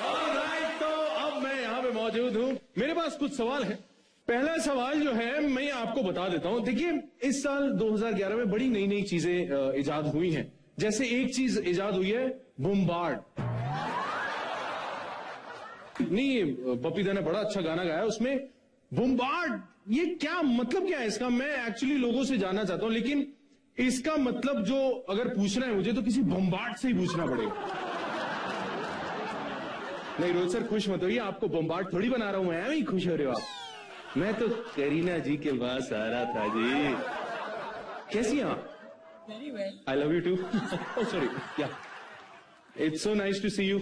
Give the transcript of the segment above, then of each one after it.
Alright, तो अब मैं यहाँ पे मौजूद हूँ। मेरे पास कुछ सवाल है। पहला सवाल जो है मैं आपको बता देता हूँ। देखिए, इस साल 2011 में बड़ी नई नई चीजें इजाद हुई हैं। जैसे एक चीज इजाद हुई है, बूमबार्ड। नहीं, पपीता ने बड़ा अच्छा गाना गाया उसमें, बूमबार्ड। ये क्या मतलब, क्या है इसका? मैं एक्चुअली लोगों से जानना चाहता हूं, लेकिन इसका मतलब जो अगर पूछना है मुझे तो किसी बम्बार्ड से ही पूछना पड़ेगा। नहीं रोहित सर, खुश मत होइए, आपको बम्बार्ड थोड़ी बना रहा हूं मैं, ही खुश हो रहे हो आप। मैं तो करीना जी के पास आ रहा था जी। कैसी हैं आप? Very well. I love you too. Sorry, yeah it's so nice to see you.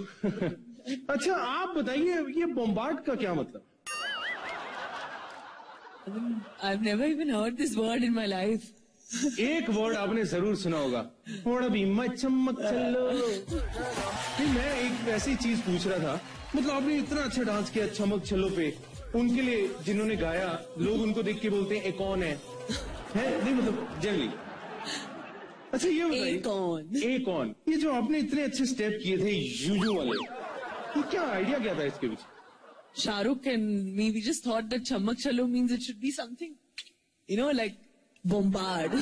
अच्छा आप बताइए, ये बम्बार्ड का क्या मतलब? I've never even heard this word in my life. एक वर्ड आपने जरूर सुना होगा, थोड़ा भी मत चमक चलो। नहीं, मैं एक ऐसी चीज पूछ रहा था, मतलब आपने इतना अच्छा डांस किया चमक चलो पे, उनके लिए जिन्होंने गाया, लोग उनको देख के बोलते हैं ए कौन है नहीं मतलब जनरली। अच्छा ये बताइए, ए कौन, ये जो आपने इतने अच्छे स्टेप किए थे यूजू वाले, ये क्या आइडिया क्या था इसके पीछे? Shahrukh and me, we just thought that Chamak Chalo means it should be something, like bombard.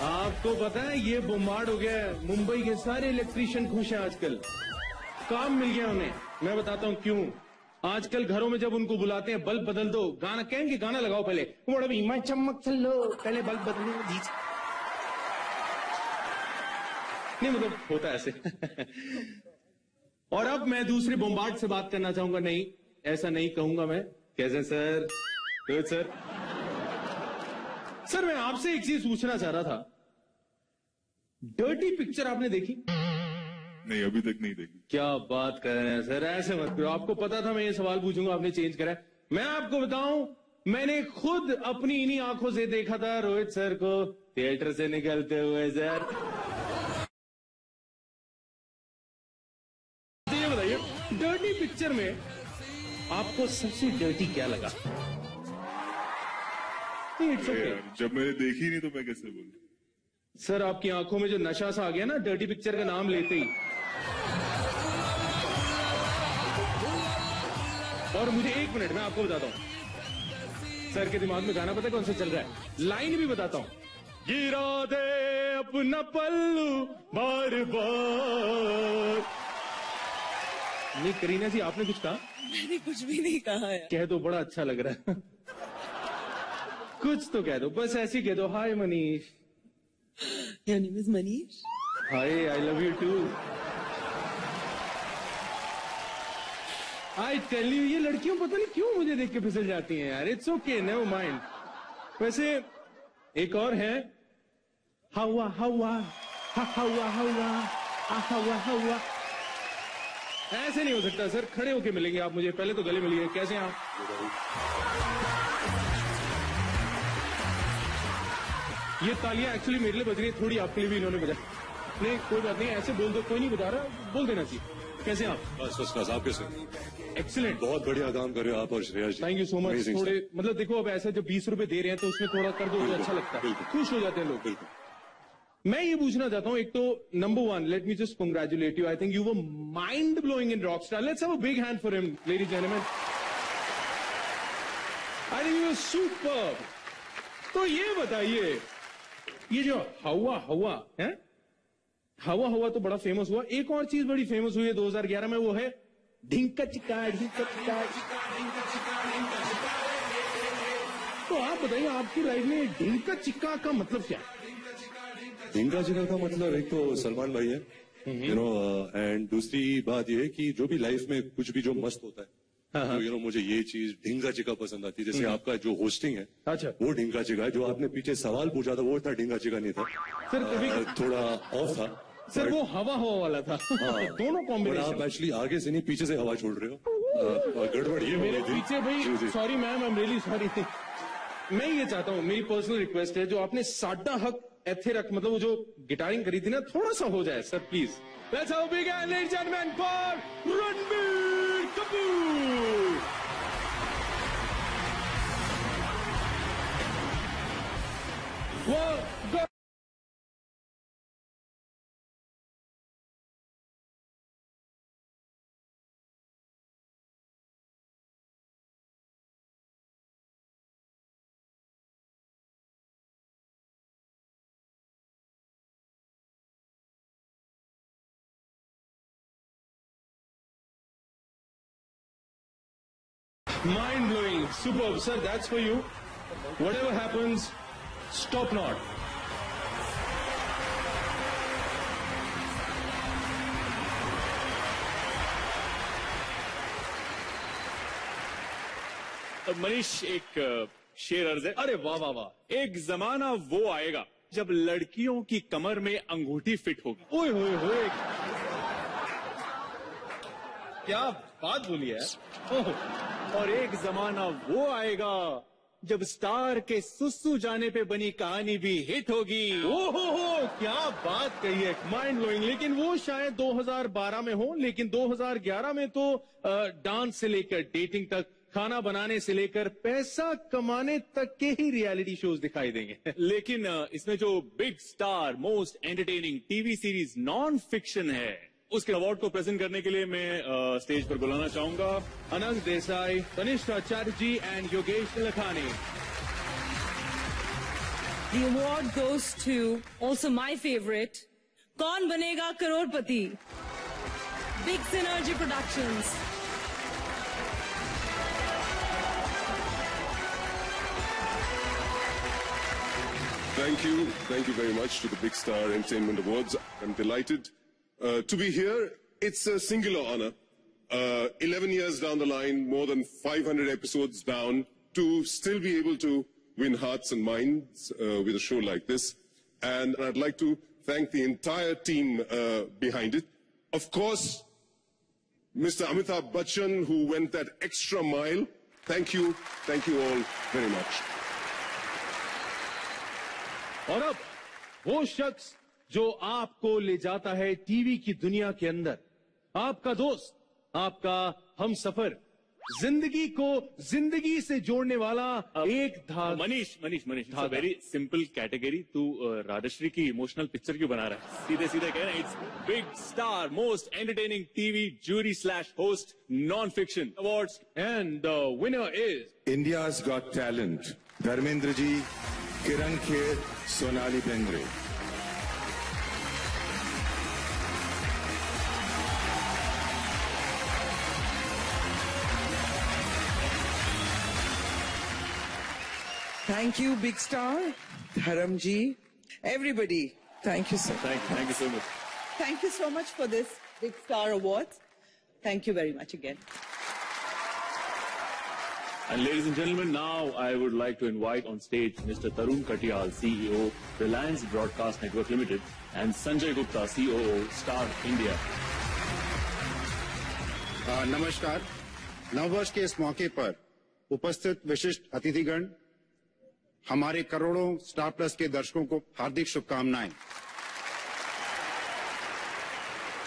आपको पता है ये बोम्बार्ड हो गया है। मुंबई के सारे इलेक्ट्रीशियन खुश हैं आजकल, काम मिल गया उन्हें। मैं बताता हूँ क्यों। आजकल घरों में जब उनको बुलाते हैं, बल्ब बदल दो, गाना कहेंगे, गाना लगाओ पहले, बड़ा भी मैं चमक चलो, पहले बल्ब बदलो दीजिए। नहीं मतलब होता है ऐसे। और अब मैं दूसरे बोम्बार्ड से बात करना चाहूंगा। नहीं, ऐसा नहीं कहूंगा मैं। कैसे सर? रोहित सर, सर मैं आपसे एक चीज पूछना चाह रहा था। डर्टी पिक्चर आपने देखी? नहीं, अभी तक नहीं देखी। क्या बात कर रहे हैं सर, ऐसे मत करो। आपको पता था मैं ये सवाल पूछूंगा, आपने चेंज करा। मैं आपको बताऊं, मैंने खुद अपनी इन्हीं आंखों से देखा था रोहित सर को थिएटर से निकलते हुए। सर ये बताइए, डर्टी पिक्चर में आपको सबसे डर्टी क्या लगा? जब मैंने देखी नहीं तो मैं कैसे बोलूं? सर आपकी आंखों में जो नशा सा आ गया ना डर्टी पिक्चर का नाम लेते ही। और मुझे एक मिनट, मैं आपको बताता हूं, सर के दिमाग में गाना पता है कौन सा चल रहा है? लाइन भी बताता हूं, गिरा दे अपना पल्लू बार बार। नहीं करीना जी, आपने कुछ कहा? मैंने कुछ भी नहीं कहा है। कह दो, बड़ा अच्छा लग रहा है। कुछ तो कह दो, बस ऐसे ही कह दो, hi Manish. Your name is Manish? Hi, I love you too. I tell you, ये लड़कियों पता नहीं क्यों मुझे देख के फिसल जाती हैं यार। It's okay, never mind. वैसे एक और है, हवा हवा हवा हवा हवा हवा। ऐसे नहीं हो सकता सर, खड़े होके मिलेंगे आप मुझे, पहले तो गले मिलिए। कैसे हैं आप? ये तालियां एक्चुअली मेरे लिए बज रही है, थोड़ी आपके लिए भी इन्होंने बजा। नहीं कोई बात नहीं, ऐसे बोल दो, कोई नहीं बता रहा, बोल देना चाहिए। कैसे हैं आप? बस आप कैसे? एक्सीलेंट, बहुत बढ़िया काम कर रहे हो आप और Shreya ji. Thank you so much. थोड़े मतलब देखो, अब ऐसे जो 20 रुपए दे रहे हैं तो उसमें थोड़ा कर दो तो अच्छा लगता है, खुश हो जाते हैं लोग। बिल्कुल। मैं ये पूछना चाहता हूं, एक तो number one, let me just congratulate you. I think you were mind blowing in Rockstar. Let's have a big hand for him, ladies and gentleman. I think you were superb. तो ये बताइए, ये जो हवा हवा है, हवा हवा तो बड़ा फेमस हुआ। एक और चीज बड़ी फेमस हुई है 2011 में, वो है ढिंका चिका ढिंका चिका। तो आप बताइए, आपकी लाइफ में ढिंका चिका का मतलब क्या है? ढिंका चिका का मतलब एक तो सलमान भाई है, एंड दूसरी बात ये है कि जो भी लाइफ में कुछ भी जो मस्त होता है, तो मुझे ये चीज ढिंगा चिका पसंद आती है। जैसे आपका जो होस्टिंग है, अच्छा, वो ढिंगा चिका है। जो आपने पीछे सवाल पूछा था वो इतना ढिंगा चिका नहीं था सर, कभी थोड़ा ऑफ था सर, वो हवा हवा वाला था। हाँ, दोनों कॉम्बिनेशन। आप एक्चुअली आगे से नहीं पीछे से हवा छोड़ रहे हो, गड़बड़ ये मेरे पीछे भाई। Sorry ma'am, I am really sorry. मैं ये चाहता हूँ, मेरी पर्सनल रिक्वेस्ट है, जो आपने साडा हक एथे रख, मतलब वो जो गिटारिंग करी थी ना, थोड़ा सा हो जाए sir please. Let's have a big hand ladies and gentleman for Ranbir Kapoor. वो Mind blowing, superb, sir. That's for you. Whatever happens, stop not. Manish, एक शेर अर्ज है। अरे वाह वाह वाह। एक जमाना वो आएगा जब लड़कियों की कमर में अंगूठी फिट होगी। ओए होए होए, क्या बात बोली है। ओह, और एक जमाना वो आएगा जब स्टार के सुसु जाने पे बनी कहानी भी हिट होगी। ओहो, क्या बात कही है, माइंड ब्लोइंग। लेकिन वो शायद 2012 में हो, लेकिन 2011 में तो डांस से लेकर डेटिंग तक, खाना बनाने से लेकर पैसा कमाने तक के ही रियलिटी शोज दिखाई देंगे। लेकिन इसमें जो big star most entertaining TV series non fiction है, उसके अवार्ड को प्रेजेंट करने के लिए मैं स्टेज पर बुलाना चाहूंगा Anant Desai, Tanishka Chatterjee and Yogesh Lakhani. The award goes to also my favorite, कौन बनेगा करोड़पति, Big Synergy Productions. Thank you very much to the Big Star Entertainment Awards. I'm delighted to be here. It's a singular honor. 11 years down the line, more than 500 episodes down, to still be able to win hearts and minds with a show like this. And I'd like to thank the entire team behind it. Of course, Mr. Amitabh Bachchan, who went that extra mile. Thank you all very much. और अब वो शख्स जो आपको ले जाता है TV की दुनिया के अंदर, आपका दोस्त, आपका हमसफर, जिंदगी को जिंदगी से जोड़ने वाला एक धागा। Manish, very simple category. तू राजश्री की इमोशनल पिक्चर क्यों बना रहा है? सीधे सीधे कह रहे हैं, it's big star most entertaining TV jury / host non fiction awards, and the winner is India's Got Talent, Dharmendra ji, Kiran Kher, Sonali Bendre. Thank you, Big Star, Dharam ji, everybody. Thank you, sir. Thank you so much. Thank you so much for this Big Star Awards. Thank you very much again. And ladies and gentlemen, now I would like to invite on stage Mr. Tarun Katiyal, CEO, Reliance Broadcast Network Limited, and Sanjay Gupta, COO, Star India. नमस्कार। नववर्ष के इस मौके पर उपस्थित विशिष्ट अतिथिगण, हमारे करोड़ों स्टार प्लस के दर्शकों को हार्दिक शुभकामनाएं।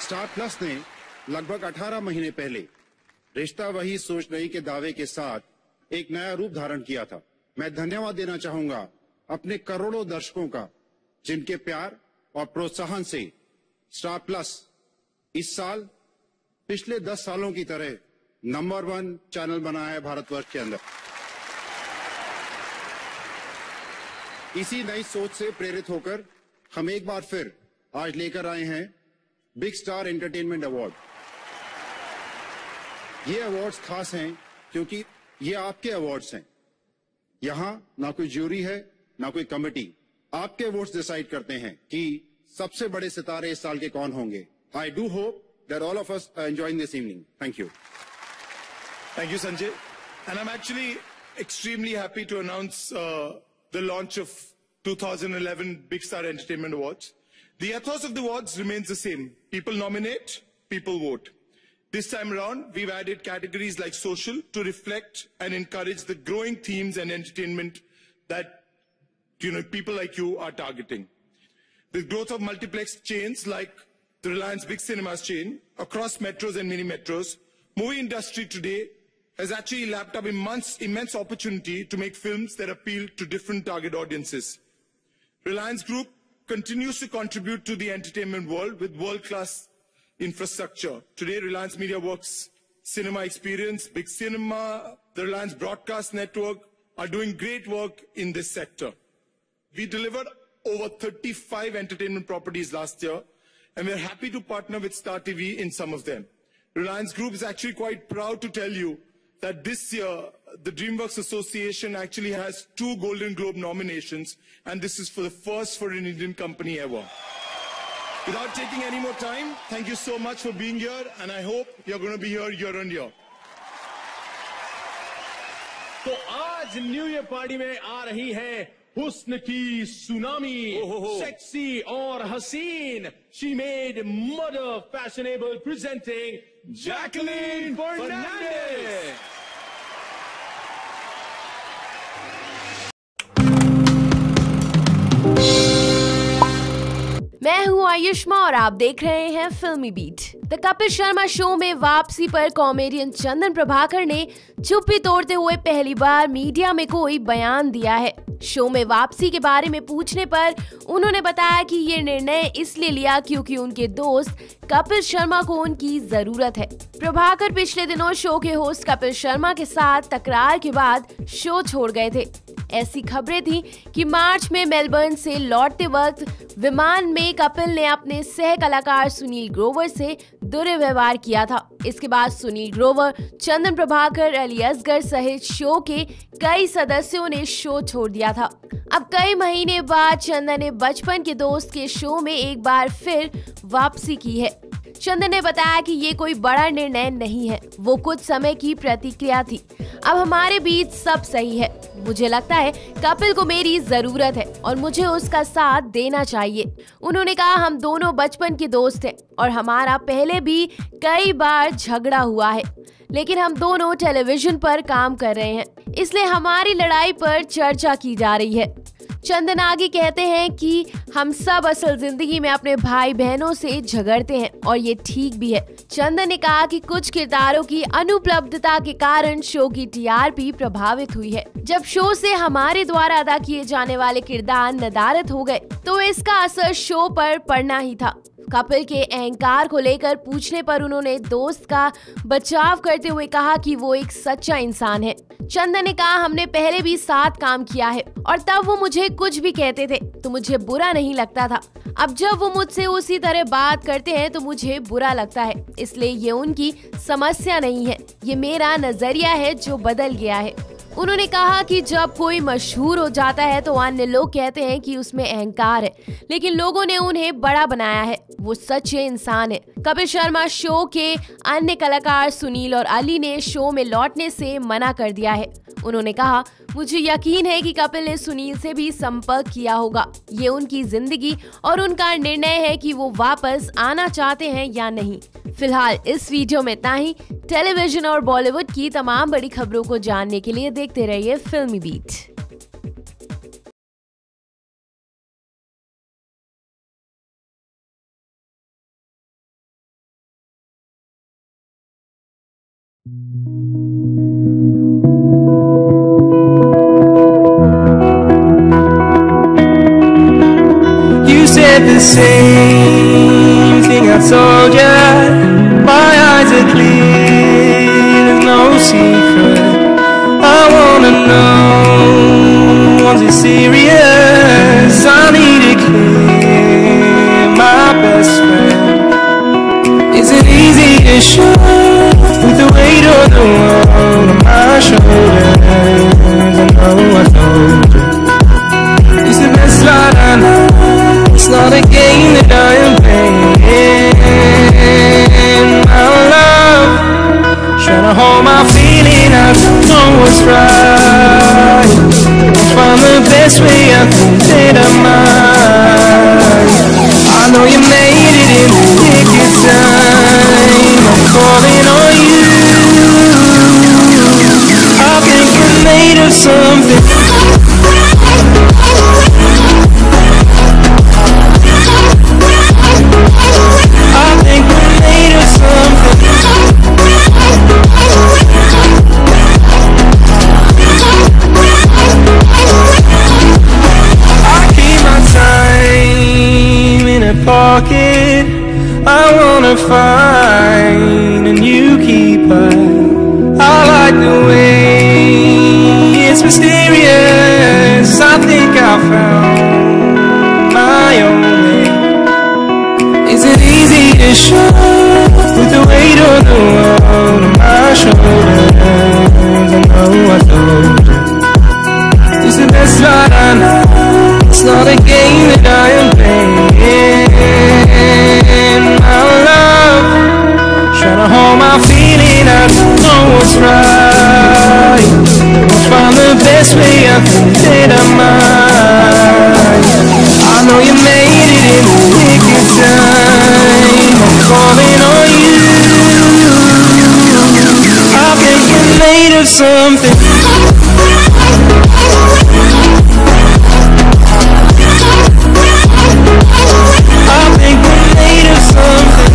स्टार प्लस ने लगभग 18 महीने पहले रिश्ता वही सोच नहीं के दावे के साथ एक नया रूप धारण किया था। मैं धन्यवाद देना चाहूंगा अपने करोड़ों दर्शकों का, जिनके प्यार और प्रोत्साहन से स्टार प्लस इस साल पिछले 10 सालों की तरह नंबर 1 चैनल बना है भारतवर्ष के अंदर। इसी नई सोच से प्रेरित होकर हम एक बार फिर आज लेकर आए हैं बिग स्टार एंटरटेनमेंट अवार्ड। ये अवार्ड्स खास हैं क्योंकि ये आपके अवार्ड्स हैं। यहां ना कोई ज्यूरी है, ना कोई कमेटी। आपके वोट्स डिसाइड करते हैं कि सबसे बड़े सितारे इस साल के कौन होंगे। I do hope that all of us are enjoying this evening. Thank you. Thank you, Sanjay. And I'm actually extremely happy to announce the launch of 2011 Big Star Entertainment Awards. The ethos of the awards remains the same. People nominate, people vote. This time around, we've added categories like social to reflect and encourage the growing themes and entertainment that people like you are targeting. The growth of multiplex chains like the Reliance Big Cinemas chain across metros and mini metros, movie industry today has actually lapped up immense opportunity to make films that appeal to different target audiences. Reliance Group continues to contribute to the entertainment world with world-class infrastructure. Today, Reliance Media Works, Cinema Experience, Big Cinema, the Reliance Broadcast Network are doing great work in this sector. We delivered over 35 entertainment properties last year, and we're happy to partner with Star TV in some of them. Reliance Group is actually quite proud to tell you that this year the DreamWorks Association actually has 2 Golden Globe nominations, and this is for the first for an Indian company ever. Without taking any more time, thank you so much for being here, and I hope you're going to be here year on year. तो आज new year party में आ रही है हुस्न की tsunami, sexy और हसीन. She made mother fashionable, presenting Jacqueline Fernandez. मैं हूं आयुष्मा और आप देख रहे हैं फिल्मी beat. The Kapil Sharma show में वापसी पर कॉमेडियन चंदन प्रभाकर ने चुप्पी तोड़ते हुए पहली बार मीडिया में कोई बयान दिया है. शो में वापसी के बारे में पूछने पर उन्होंने बताया कि ये निर्णय इसलिए लिया क्योंकि उनके दोस्त कपिल शर्मा को उनकी जरूरत है. प्रभाकर पिछले दिनों शो के होस्ट कपिल शर्मा के साथ तकरार के बाद शो छोड़ गए थे. ऐसी खबरें थी कि मार्च में मेलबर्न से लौटते वक्त विमान में कपिल ने अपने सह कलाकार सुनील ग्रोवर से दुर्व्यवहार किया था. इसके बाद सुनील ग्रोवर, चंदन प्रभाकर, अली असगर सहित शो के कई सदस्यों ने शो छोड़ दिया था. अब कई महीने बाद चंदन ने बचपन के दोस्त के शो में एक बार फिर वापसी की है. चंदन ने बताया कि ये कोई बड़ा निर्णय नहीं है, वो कुछ समय की प्रतिक्रिया थी. अब हमारे बीच सब सही है. मुझे लगता है कपिल को मेरी जरूरत है और मुझे उसका साथ देना चाहिए. उन्होंने कहा हम दोनों बचपन के दोस्त हैं और हमारा पहले भी कई बार झगड़ा हुआ है, लेकिन हम दोनों टेलीविजन पर काम कर रहे हैं, इसलिए हमारी लड़ाई पर चर्चा की जा रही है. चंदन आगे कहते हैं कि हम सब असल जिंदगी में अपने भाई बहनों से झगड़ते हैं और ये ठीक भी है. चंदन ने कहा कि कुछ किरदारों की अनुपलब्धता के कारण शो की टीआरपी प्रभावित हुई है. जब शो से हमारे द्वारा अदा किए जाने वाले किरदार नदारद हो गए तो इसका असर शो पर पड़ना ही था. कपिल के अहंकार को लेकर पूछने पर उन्होंने दोस्त का बचाव करते हुए कहा कि वो एक सच्चा इंसान है. चंदन ने कहा हमने पहले भी साथ काम किया है और तब वो मुझे कुछ भी कहते थे तो मुझे बुरा नहीं लगता था. अब जब वो मुझसे उसी तरह बात करते हैं तो मुझे बुरा लगता है, इसलिए ये उनकी समस्या नहीं है, ये मेरा नजरिया है जो बदल गया है. उन्होंने कहा कि जब कोई मशहूर हो जाता है तो अन्य लोग कहते हैं कि उसमें अहंकार है, लेकिन लोगों ने उन्हें बड़ा बनाया है, वो सच्चे इंसान है. कपिल शर्मा शो के अन्य कलाकार सुनील और अली ने शो में लौटने से मना कर दिया है. उन्होंने कहा मुझे यकीन है कि कपिल ने सुनील से भी संपर्क किया होगा. ये उनकी जिंदगी और उनका निर्णय है कि वो वापस आना चाहते हैं या नहीं. फिलहाल इस वीडियो में इतना ही. टेलीविजन और बॉलीवुड की तमाम बड़ी खबरों को जानने के लिए देखते रहिए फिल्मी beat. You said the same thing I told ya. My eyes are clear, there's no secret. I wanna know, was it serious? I need to clear my best friend. Is it easy to show with the weight of the world on my shoulders? I know I told you it's the best line I know. It's not a game that I am playing. My love, trying to hold my feeling, I don't know what's right. I'll find the best way I can get up mine. I know you made it in the nick of time. I'm calling on you. I think you're made of something. Pocket, I wanna find a new keeper. I like the way it's mysterious. I think I found my own way. Is it easy to show with the weight of the world on my shoulders? light I know it's not a game that I am playing. My love, trying to hold my feeling, I don't know what's right. I'll find the best way I think that I might. I know you made it in the nick of time. I'm calling on you. I think you're made of something. I think we're made of something.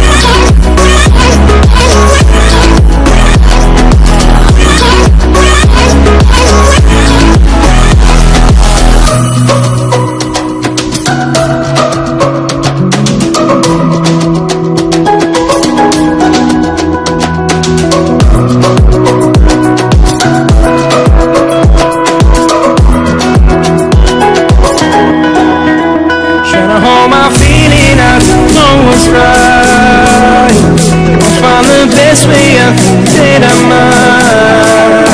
Best way I think that I might.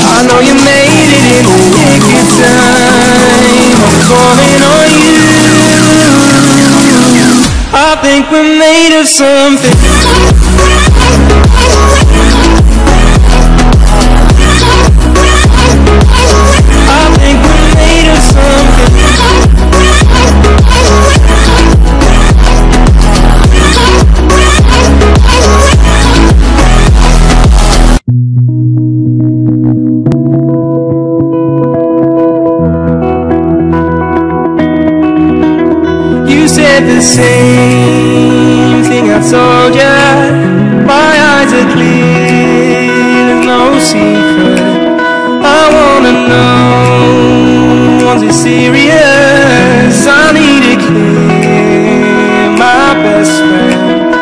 I know you made it in the nick of time. I'm calling on you. I think we're made of something. I think we're made of something. The same thing I told ya. My eyes are clear, there's no secret. I wanna know, was it serious? I need it clear, my best friend.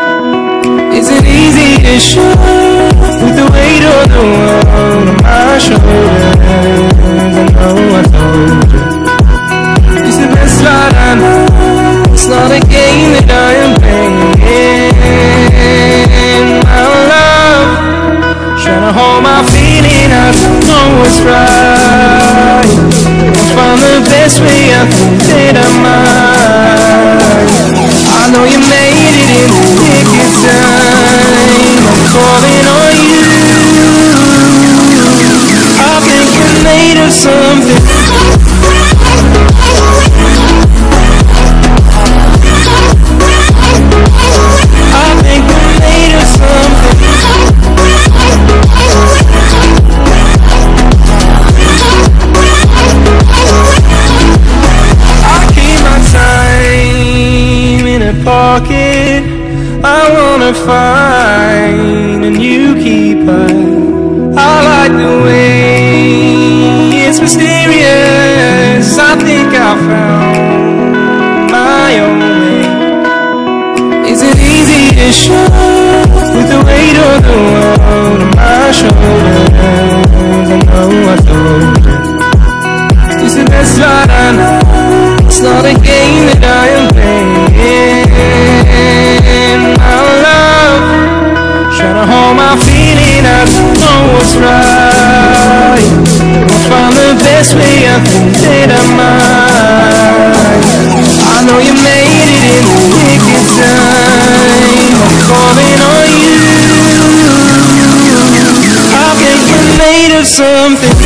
Is it easy to show with the weight of the world on my shoulders? I know I told you it's the best light I know. It's not a game that I am playing. My love, trying to hold my feeling, I don't know what's right. I'll find the best way I think that I might. I know you made it in the nick of time. I'm calling on you. I think you're made of something. Pocket, I wanna find a new keeper. I like the way it's mysterious. I think I found my own way. Is it easy to show with the weight of the world on my shoulders? I know I told you it's the best light I know. It's not a game that I am playing. My love, trying to hold my feeling, I don't know what's right. I'll find the best way I think that I might. I know you made it in the nick of time. I'm calling on you. I think you're made of something.